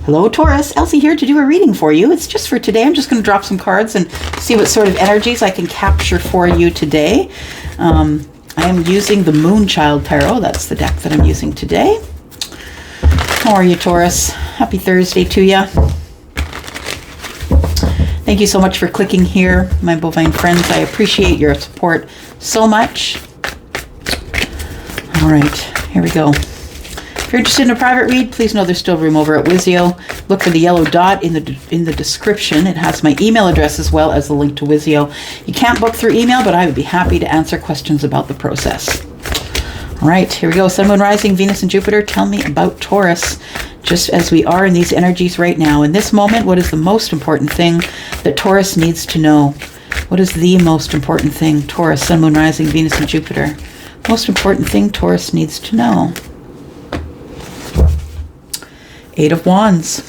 Hello, Taurus. Elsie here to do a reading for you. It's just for today. I'm just going to drop some cards and see what sort of energies I can capture for you today. I am using the Moonchild Tarot. That's the deck that I'm using today. How are you, Taurus? Happy Thursday to you. Thank you so much for clicking here, my bovine friends. I appreciate your support so much. All right, here we go. If you're interested in a private read, please know there's still room over at Wizio. Look for the yellow dot in the description. It has my email address as well as the link to Wizio. You can't book through email, but I would be happy to answer questions about the process. All right, here we go. Sun, Moon, Rising, Venus, and Jupiter. Tell me about Taurus, just as we are in these energies right now. In this moment, what is the most important thing that Taurus needs to know? What is the most important thing? Taurus, Sun, Moon, Rising, Venus, and Jupiter. Most important thing Taurus needs to know. Eight of Wands.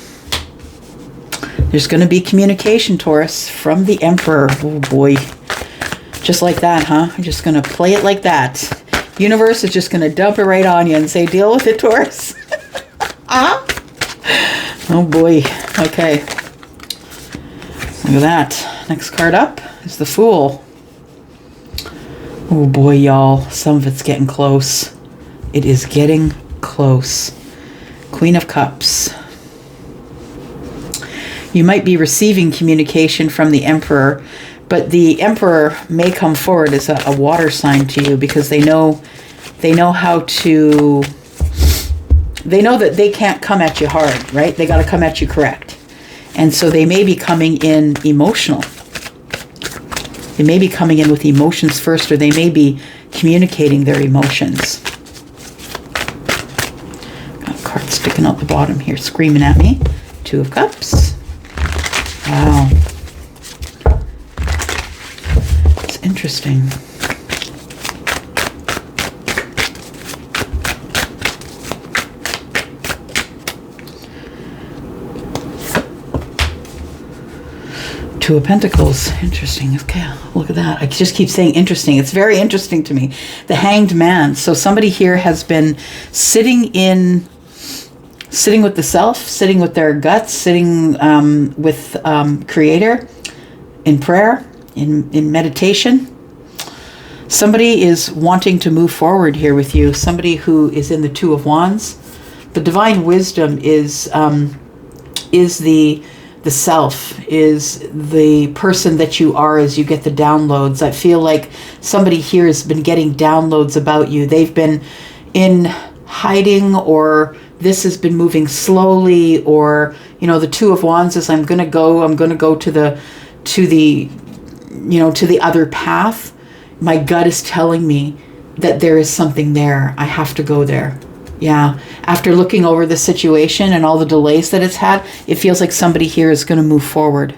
There's going to be communication, Taurus, from the Emperor. Oh boy. Just like that, huh? I'm just going to play it like that. Universe is just going to dump it right on you and say, deal with it, Taurus. Oh boy. Okay. Look at that. Next card up is the Fool. Oh boy, y'all. Some of it's getting close. It is getting close. Queen of Cups. You might be receiving communication from the Emperor, but the Emperor may come forward as a water sign to you because they know how to, they know that they can't come at you hard, right? They got to come at you correct. And so they may be coming in emotional. They may be coming in with emotions first, or they may be communicating their emotions. Sticking out the bottom here, screaming at me. Two of Cups. Wow. It's interesting. Two of Pentacles. Interesting. Okay, look at that. I just keep saying interesting. It's very interesting to me. The Hanged Man. So somebody here has been sitting with the self, sitting with their guts, sitting with Creator in prayer, in meditation. Somebody is wanting to move forward here with you. Somebody who is in the Two of Wands. The divine wisdom is the self, is the person that you are as you get the downloads. I feel like somebody here has been getting downloads about you. They've been in hiding, or this has been moving slowly, or the Two of Wands is I'm going to go to the other path. My gut is telling me that there is something there. I have to go there. Yeah. After looking over the situation and all the delays that it's had, it feels like somebody here is going to move forward.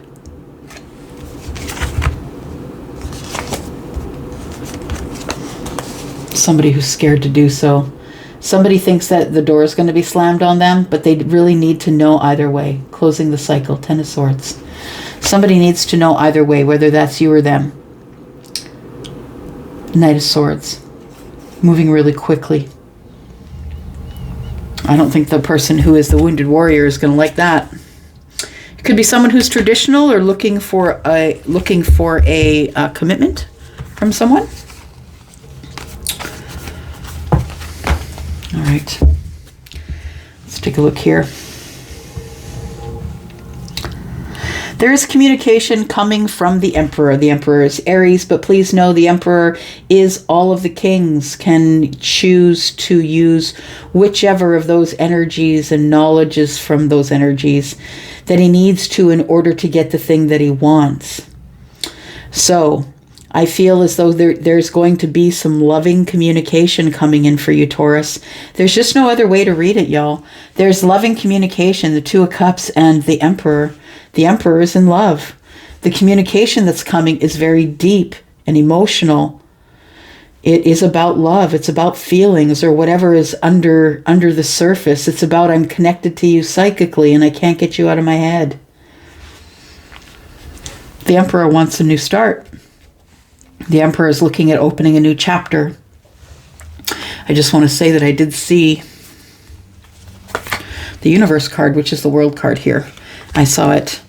Somebody who's scared to do so. Somebody thinks that the door is going to be slammed on them, but they really need to know either way. Closing the cycle. Ten of Swords. Somebody needs to know either way, whether that's you or them. Knight of Swords. Moving really quickly. I don't think the person who is the Wounded Warrior is going to like that. It could be someone who's traditional or looking for a commitment from someone. All right, let's take a look here. There is communication coming from the Emperor. The Emperor is Aries, but please know the Emperor is all of the kings, can choose to use whichever of those energies and knowledges from those energies that he needs to in order to get the thing that he wants. So I feel as though there's going to be some loving communication coming in for you, Taurus. There's just no other way to read it, y'all. There's loving communication, the Two of Cups and the Emperor. The Emperor is in love. The communication that's coming is very deep and emotional. It is about love. It's about feelings or whatever is under the surface. It's about I'm connected to you psychically and I can't get you out of my head. The Emperor wants a new start. The Emperor is looking at opening a new chapter. I just want to say that I did see the Universe card, which is the World card here. I saw it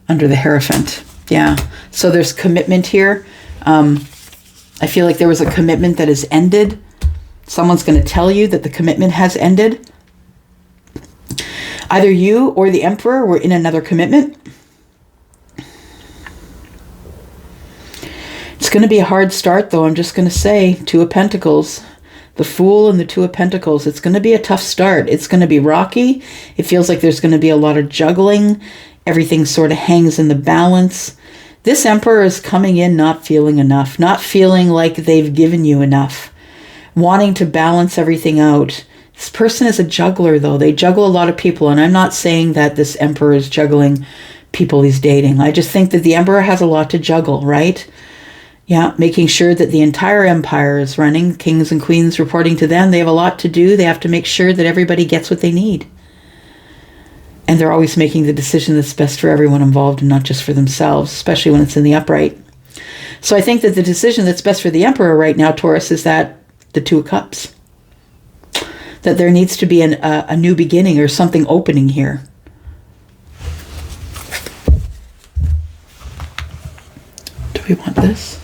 under the Hierophant. Yeah. So there's commitment here. I feel like there was a commitment that has ended. Someone's going to tell you that the commitment has ended. Either you or the Emperor were in another commitment. It's going to be a hard start, though. I'm just going to say, Two of Pentacles. The Fool and the Two of Pentacles. It's going to be a tough start. It's going to be rocky. It feels like there's going to be a lot of juggling. Everything sort of hangs in the balance. This Emperor is coming in not feeling enough. Not feeling like they've given you enough. Wanting to balance everything out. This person is a juggler, though. They juggle a lot of people. And I'm not saying that this Emperor is juggling people he's dating. I just think that the Emperor has a lot to juggle, right? Yeah, making sure that the entire empire is running. Kings and queens reporting to them. They have a lot to do. They have to make sure that everybody gets what they need. And they're always making the decision that's best for everyone involved and not just for themselves, especially when it's in the upright. So I think that the decision that's best for the Emperor right now, Taurus, is that the Two of Cups. That there needs to be a new beginning or something opening here. Do we want this?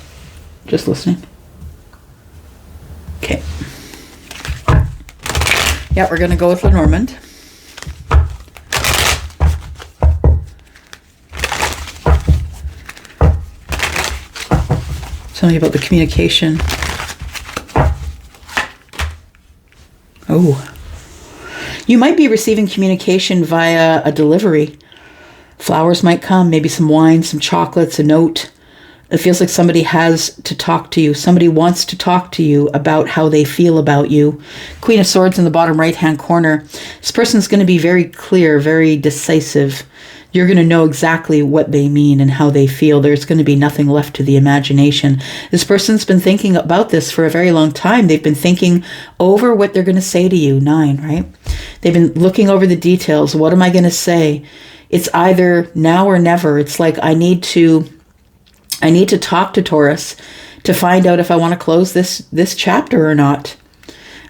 Just listening. Okay. Yeah, we're going to go with Lenormand. Tell me about the communication. Oh. You might be receiving communication via a delivery. Flowers might come, maybe some wine, some chocolates, a note. It feels like somebody has to talk to you. Somebody wants to talk to you about how they feel about you. Queen of Swords in the bottom right-hand corner. This person's going to be very clear, very decisive. You're going to know exactly what they mean and how they feel. There's going to be nothing left to the imagination. This person's been thinking about this for a very long time. They've been thinking over what they're going to say to you. 9, right? They've been looking over the details. What am I going to say? It's either now or never. It's like I need to talk to Taurus to find out if I want to close this chapter or not.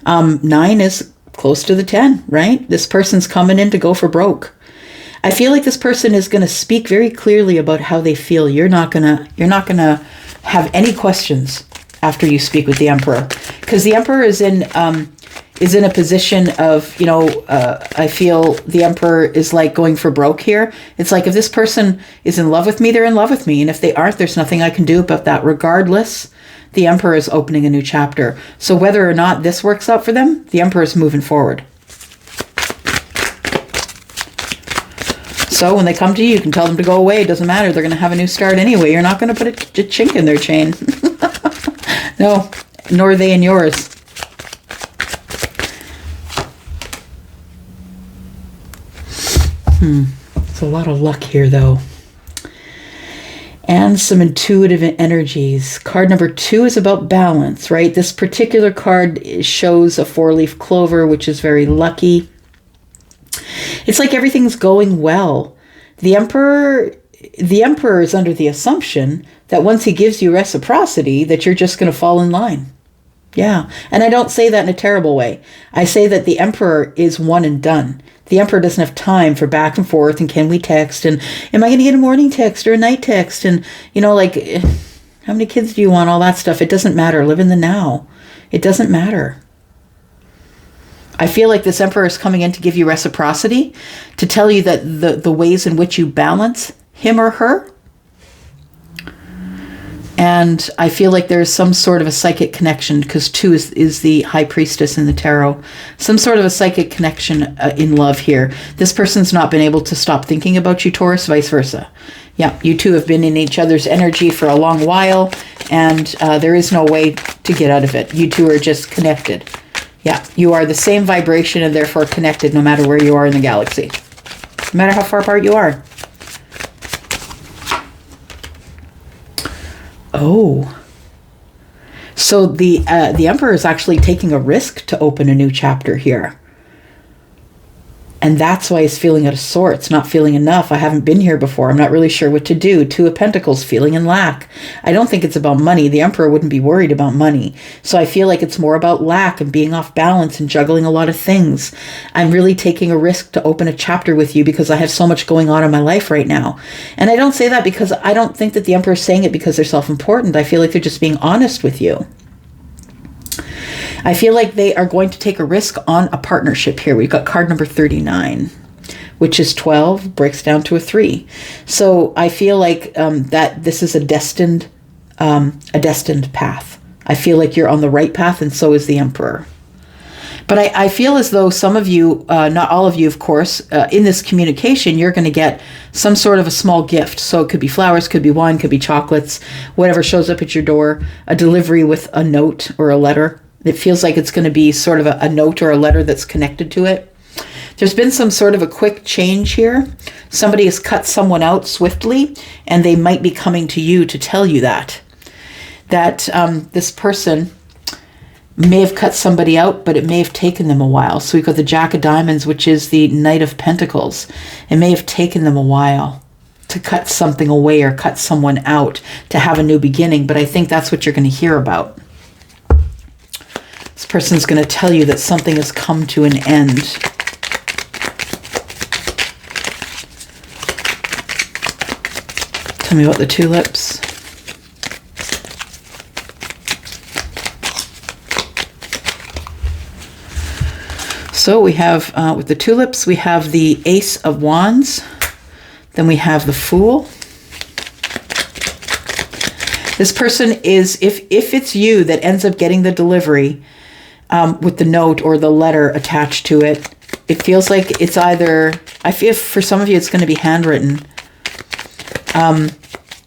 9 is close to the 10, right? This person's coming in to go for broke. I feel like this person is going to speak very clearly about how they feel. You're not gonna have any questions after you speak with the Emperor, because the Emperor is in a position of, I feel the Emperor is like going for broke here. It's like if this person is in love with me, they're in love with me, and if they aren't, there's nothing I can do about that. Regardless, the Emperor is opening a new chapter. So whether or not this works out for them, the Emperor is moving forward. So when they come to you, you can tell them to go away. It doesn't matter. They're going to have a new start anyway. You're not going to put a chink in their chain. No, nor are they in yours. It's a lot of luck here, though. And some intuitive energies. Card number 2 is about balance, right? This particular card shows a 4-leaf clover, which is very lucky. It's like everything's going well. The Emperor is under the assumption that once he gives you reciprocity, that you're just going to fall in line. Yeah. And I don't say that in a terrible way. I say that the Emperor is one and done. The Emperor doesn't have time for back and forth and can we text and am I going to get a morning text or a night text and, how many kids do you want? All that stuff. It doesn't matter. Live in the now. It doesn't matter. I feel like this Emperor is coming in to give you reciprocity, to tell you that the ways in which you balance him or her. And I feel like there's some sort of a psychic connection, because 2 is the High Priestess in the tarot. Some sort of a psychic connection in love here. This person's not been able to stop thinking about you, Taurus, vice versa. Yeah, you two have been in each other's energy for a long while, and there is no way to get out of it. You two are just connected. Yeah, you are the same vibration and therefore connected no matter where you are in the galaxy. No matter how far apart you are. Oh. So the Emperor is actually taking a risk to open a new chapter here. And that's why he's feeling out of sorts, not feeling enough. I haven't been here before. I'm not really sure what to do. Two of Pentacles, feeling in lack. I don't think it's about money. The Emperor wouldn't be worried about money. So I feel like it's more about lack and being off balance and juggling a lot of things. I'm really taking a risk to open a chapter with you because I have so much going on in my life right now. And I don't say that because I don't think that the Emperor is saying it because they're self-important. I feel like they're just being honest with you. I feel like they are going to take a risk on a partnership here. We've got card number 39, which is 12, breaks down to a 3. So I feel like that this is a destined path. I feel like you're on the right path, and so is the Emperor. But I feel as though some of you, not all of you, of course, in this communication, you're going to get some sort of a small gift. So it could be flowers, could be wine, could be chocolates, whatever shows up at your door, a delivery with a note or a letter. It feels like it's going to be sort of a note or a letter that's connected to it. There's been some sort of a quick change here. Somebody has cut someone out swiftly, and they might be coming to you to tell you that this person may have cut somebody out, but it may have taken them a while. So we've got the Jack of Diamonds, which is the Knight of Pentacles. It may have taken them a while to cut something away or cut someone out to have a new beginning, but I think that's what you're going to hear about. This person's going to tell you that something has come to an end. Tell me about the tulips. So we have, with the tulips, we have the Ace of Wands. Then we have the Fool. This person is, if it's you that ends up getting the delivery, with the note or the letter attached to it, it feels like it's either, I feel for some of you it's going to be handwritten.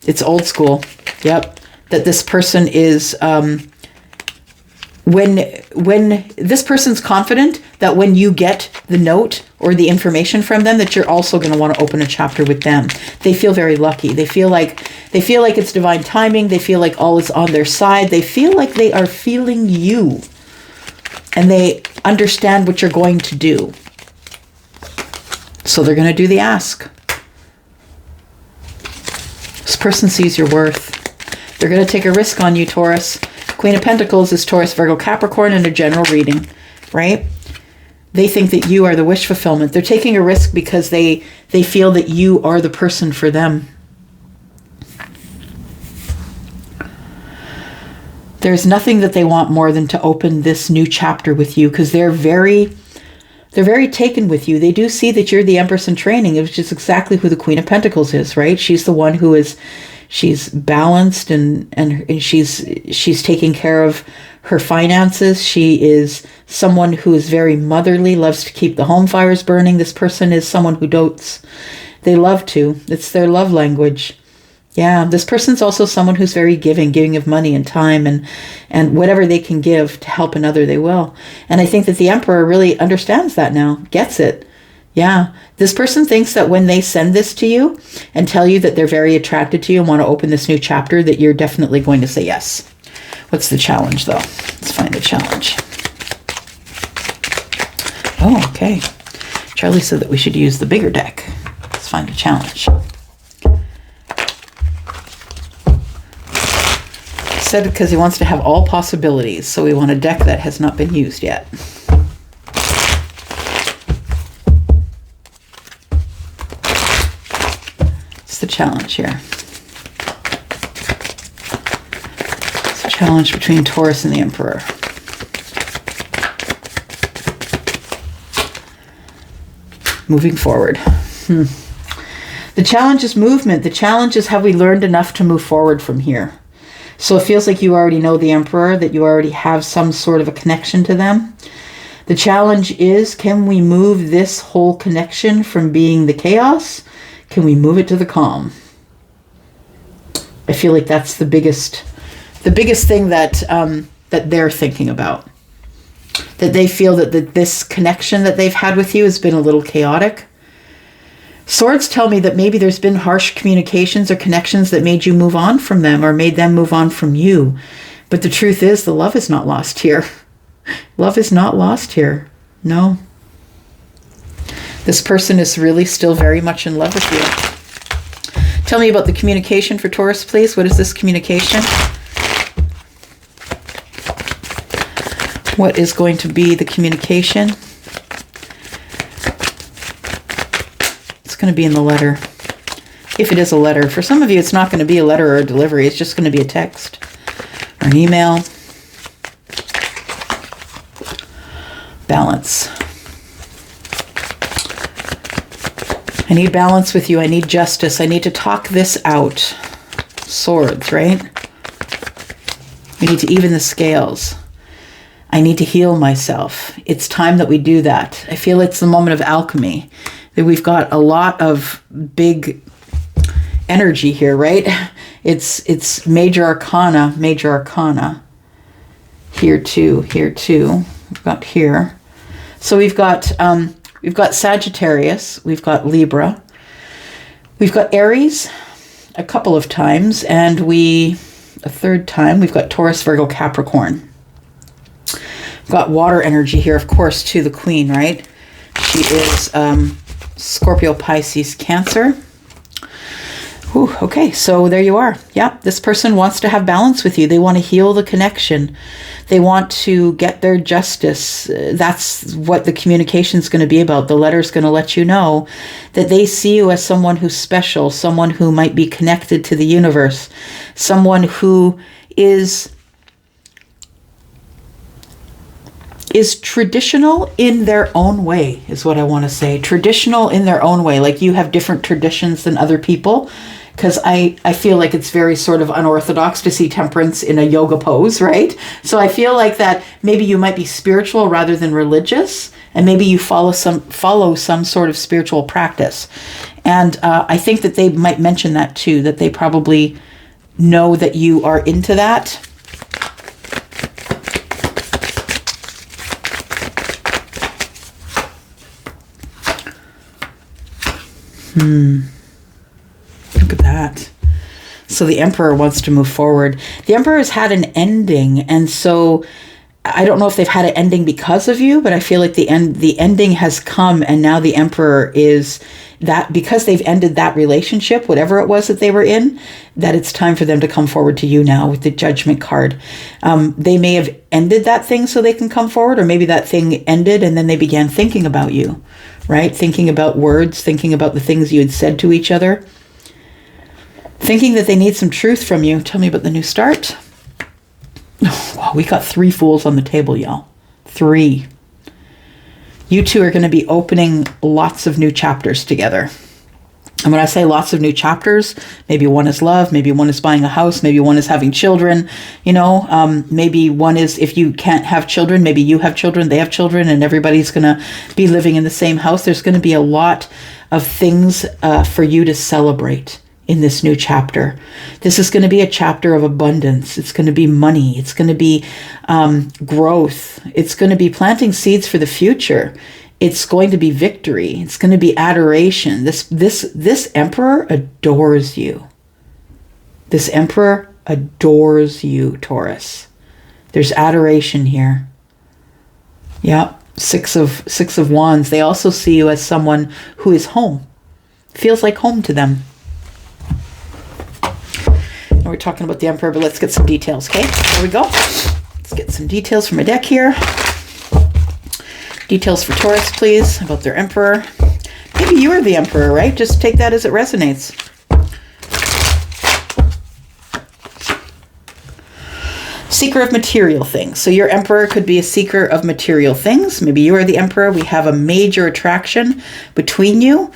It's old school. Yep. That this person is, when this person's confident that when you get the note or the information from them, that you're also going to want to open a chapter with them. They feel very lucky. They feel like it's divine timing. They feel like all is on their side. They feel like they are feeling you. And they understand what you're going to do. So they're going to do the ask. This person sees your worth. They're going to take a risk on you, Taurus. Queen of Pentacles is Taurus, Virgo, Capricorn in a general reading, right? They think that you are the wish fulfillment. They're taking a risk because they feel that you are the person for them. There's nothing that they want more than to open this new chapter with you because they're very taken with you. They do see that you're the Empress in training, which is exactly who the Queen of Pentacles is, right? She's the one who is, she's balanced and she's taking care of her finances. She is someone who is very motherly, loves to keep the home fires burning. This person is someone who dotes. They love to. It's their love language. Yeah, this person's also someone who's very giving of money and time and whatever they can give to help another, they will. And I think that the Emperor really understands that now, gets it. Yeah, this person thinks that when they send this to you and tell you that they're very attracted to you and want to open this new chapter, that you're definitely going to say yes. What's the challenge, though? Let's find the challenge. Oh, okay. Charlie said that we should use the bigger deck. Let's find a challenge. Said because he wants to have all possibilities, so we want a deck that has not been used yet. It's the challenge here. It's a challenge between Taurus and the Emperor. Moving forward. The challenge is movement. The challenge is, have we learned enough to move forward from here? So it feels like you already know the Emperor, that you already have some sort of a connection to them. The challenge is, can we move this whole connection from being the chaos? Can we move it to the calm? I feel like that's the biggest thing that that they're thinking about. That they feel that this connection that they've had with you has been a little chaotic. Swords tell me that maybe there's been harsh communications or connections that made you move on from them or made them move on from you. But the truth is, the love is not lost here. Love is not lost here. No. This person is really still very much in love with you. Tell me about the communication for Taurus, please. What is this communication? What is going to be the communication? It's going to be in the letter. If it is a letter. For some of you, it's not going to be a letter or a delivery. It's just going to be a text or an email. Balance. I need balance with you. I need justice. I need to talk this out. Swords, right? We need to even the scales. I need to heal myself. It's time that we do that. I feel it's the moment of alchemy. That we've got a lot of big energy here, right? It's major arcana. Here too. We've got here. So we've got Sagittarius. We've got Libra. We've got Aries a couple of times, and a third time we've got Taurus, Virgo, Capricorn. Got water energy here, of course, too, the Queen, right? She is Scorpio, Pisces, Cancer. Whew, okay, so there you are. Yeah, this person wants to have balance with you. They want to heal the connection. They want to get their justice. That's what the communication is going to be about. The letter is going to let you know that they see you as someone who's special, someone who might be connected to the universe, someone who is traditional in their own way, is what I want to say. Traditional in their own way. Like you have different traditions than other people. Because I feel like it's very sort of unorthodox to see temperance in a yoga pose, right? So I feel like that maybe you might be spiritual rather than religious. And maybe you follow some sort of spiritual practice. And I think that they might mention that too. That they probably know that you are into that. Look at that. So the Emperor wants to move forward. The Emperor has had an ending, and so I don't know if they've had an ending because of you, but I feel like the ending has come, and now the Emperor is that, because they've ended that relationship, whatever it was that they were in, that it's time for them to come forward to you now with the Judgment card. They may have ended that thing so they can come forward, or maybe that thing ended and then they began thinking about you, right? Thinking about words, thinking about the things you had said to each other, thinking that they need some truth from you. Tell me about the new start. Oh, wow, we got 3 Fools on the table, y'all. 3. You two are going to be opening lots of new chapters together. And when I say lots of new chapters, maybe one is love, maybe one is buying a house, maybe one is having children, maybe one is, if you can't have children, maybe you have children, they have children, and everybody's going to be living in the same house. There's going to be a lot of things for you to celebrate in this new chapter. This is going to be a chapter of abundance. It's going to be money. It's going to be growth. It's going to be planting seeds for the future. It's going to be victory. It's going to be adoration. This Emperor adores you. This Emperor adores you, Taurus. There's adoration here. Yeah, six of Wands. They also see you as someone who is home. Feels like home to them. We're talking about the Emperor, but let's get some details, okay? Here we go. Let's get some details from a deck here. Details for Taurus, please, about their Emperor. Maybe you are the Emperor, right? Just take that as it resonates. Seeker of material things. So your Emperor could be a seeker of material things. Maybe you are the Emperor. We have a major attraction between you.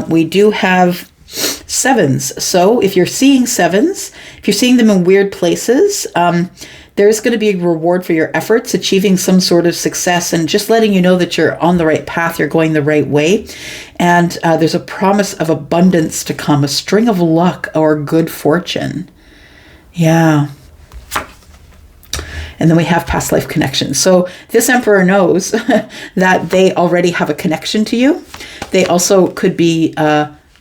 We do have 7s. So if you're seeing 7s, if you're seeing them in weird places, there's going to be a reward for your efforts, achieving some sort of success, and just letting you know that you're on the right path, you're going the right way. And there's a promise of abundance to come, a string of luck or good fortune. Yeah. And then we have past life connections. So this Emperor knows that they already have a connection to you. They also could be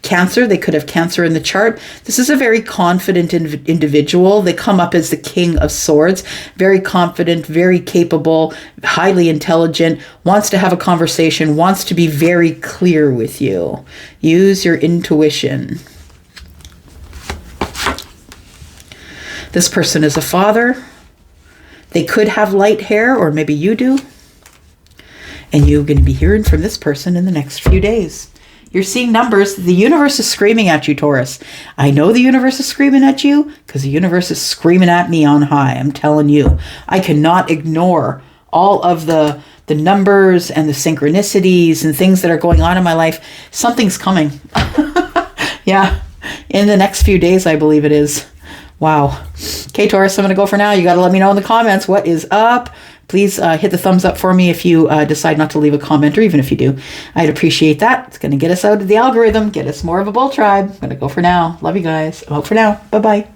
Cancer, they could have Cancer in the chart. This is a very confident individual. They come up as the King of Swords, very confident, very capable, highly intelligent, wants to have a conversation, wants to be very clear with you. Use your intuition. This person is a father. They could have light hair, or maybe you do. And you're going to be hearing from this person in the next few days. You're seeing numbers. The universe is screaming at you, Taurus. I know the universe is screaming at you because the universe is screaming at me on high. I'm telling you, I cannot ignore all of the numbers and the synchronicities and things that are going on in my life. Something's coming. Yeah, in the next few days, I believe it is. Wow. Okay, Taurus, I'm going to go for now. You got to let me know in the comments what is up. Please hit the thumbs up for me if you decide not to leave a comment, or even if you do. I'd appreciate that. It's going to get us out of the algorithm, get us more of a bull tribe. I'm going to go for now. Love you guys. I'm out for now. Bye-bye.